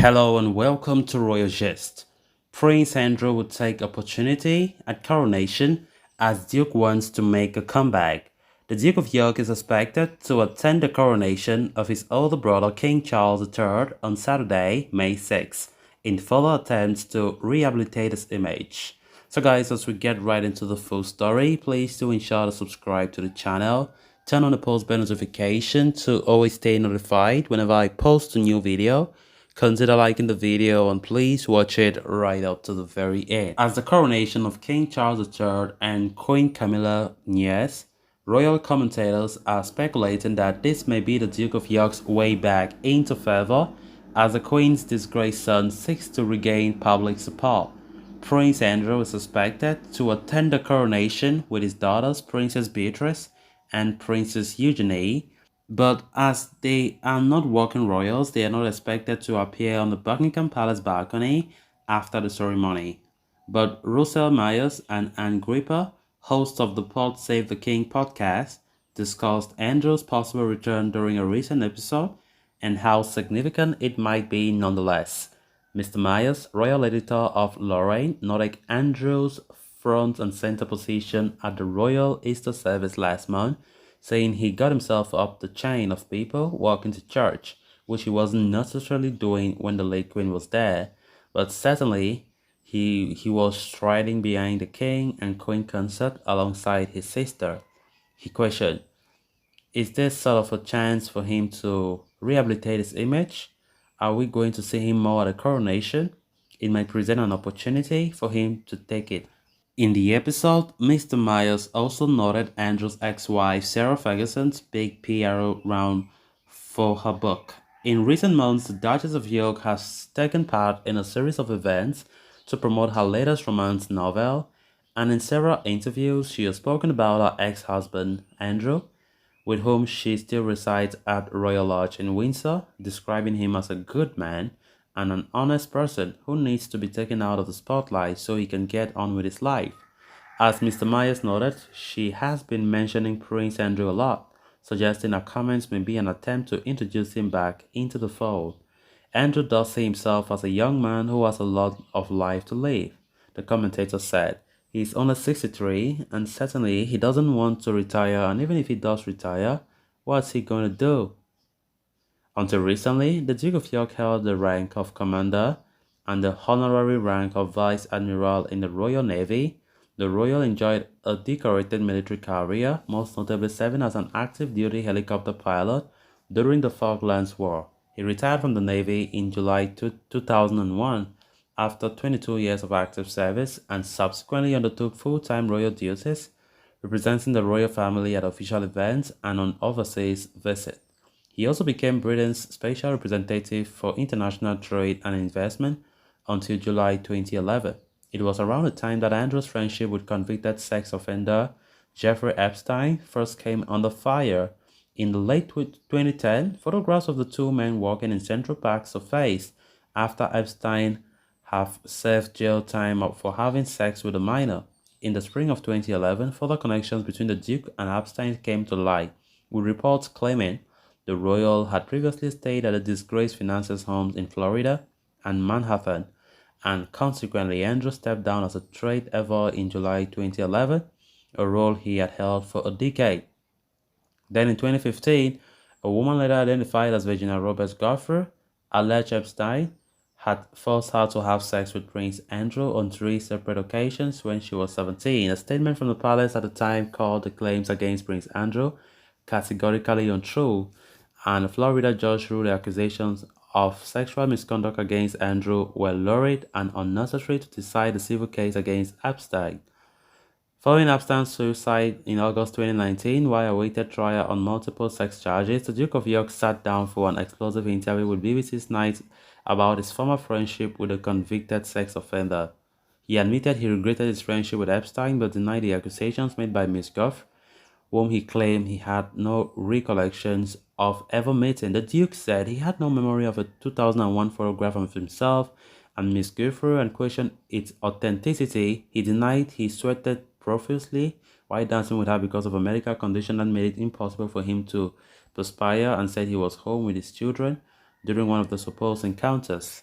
Hello and welcome to Royal Gist. Prince Andrew will take opportunity at coronation as Duke wants to make a comeback. The Duke of York is expected to attend the coronation of his older brother King Charles III on Saturday, May 6, in further attempts to rehabilitate his image. So guys, as we get right into the full story, please do ensure to subscribe to the channel, turn on the post bell notification to always stay notified whenever I post a new video. Consider liking the video and please watch it right up to the very end. As the coronation of King Charles III and Queen Camilla nears, royal commentators are speculating that this may be the Duke of York's way back into favor as the Queen's disgraced son seeks to regain public support. Prince Andrew is expected to attend the coronation with his daughters Princess Beatrice and Princess Eugenie, but as they are not working royals, they are not expected to appear on the Buckingham Palace balcony after the ceremony. But Russell Myers and Anne Gripper, hosts of the Pod Save the King podcast, discussed Andrew's possible return during a recent episode and how significant it might be nonetheless. Mr. Myers, royal editor of Lorraine, noted Andrew's front and center position at the royal Easter service last month, saying he got himself up the chain of people walking to church, which he wasn't necessarily doing when the late Queen was there, but certainly he was striding behind the King and Queen consort alongside his sister. He questioned, is this sort of a chance for him to rehabilitate his image? Are we going to see him more at a coronation? It might present an opportunity for him to take it. In the episode, Mr. Myers also noted Andrew's ex-wife Sarah Ferguson's big PR round for her book. In recent months, the Duchess of York has taken part in a series of events to promote her latest romance novel, and in several interviews, she has spoken about her ex-husband, Andrew, with whom she still resides at Royal Lodge in Windsor, describing him as a good man and an honest person who needs to be taken out of the spotlight so he can get on with his life. As Mr. Myers noted, she has been mentioning Prince Andrew a lot, suggesting her comments may be an attempt to introduce him back into the fold. Andrew does see himself as a young man who has a lot of life to live, the commentator said. He's only 63 and certainly he doesn't want to retire, and even if he does retire, what's he going to do? Until recently, the Duke of York held the rank of Commander and the honorary rank of Vice Admiral in the Royal Navy. The Royal enjoyed a decorated military career, most notably serving as an active-duty helicopter pilot during the Falklands War. He retired from the Navy in July 2001 after 22 years of active service and subsequently undertook full-time royal duties, representing the royal family at official events and on overseas visits. He also became Britain's special representative for international trade and investment until July 2011. It was around the time that Andrew's friendship with convicted sex offender Jeffrey Epstein first came under fire. In the late 2010, photographs of the two men walking in Central Park surfaced after Epstein had served jail time for having sex with a minor. In the spring of 2011, further connections between the Duke and Epstein came to light, with reports claiming the royal had previously stayed at the disgraced financier's homes in Florida and Manhattan, and consequently Andrew stepped down as a trade ever in July 2011, a role he had held for a decade. Then in 2015, a woman later identified as Virginia Roberts Godfrey alleged Epstein had forced her to have sex with Prince Andrew on 3 separate occasions when she was 17. A statement from the palace at the time called the claims against Prince Andrew categorically untrue, and a Florida judge ruled the accusations of sexual misconduct against Andrew were lurid and unnecessary to decide the civil case against Epstein. Following Epstein's suicide in August 2019, while awaited trial on multiple sex charges, the Duke of York sat down for an explosive interview with BBC's Night about his former friendship with a convicted sex offender. He admitted he regretted his friendship with Epstein but denied the accusations made by Ms. Goff, whom he claimed he had no recollections of ever meeting. The Duke said he had no memory of a 2001 photograph of himself and Miss Gifford and questioned its authenticity. He denied he sweated profusely while dancing with her because of a medical condition that made it impossible for him to perspire, and said he was home with his children during one of the supposed encounters.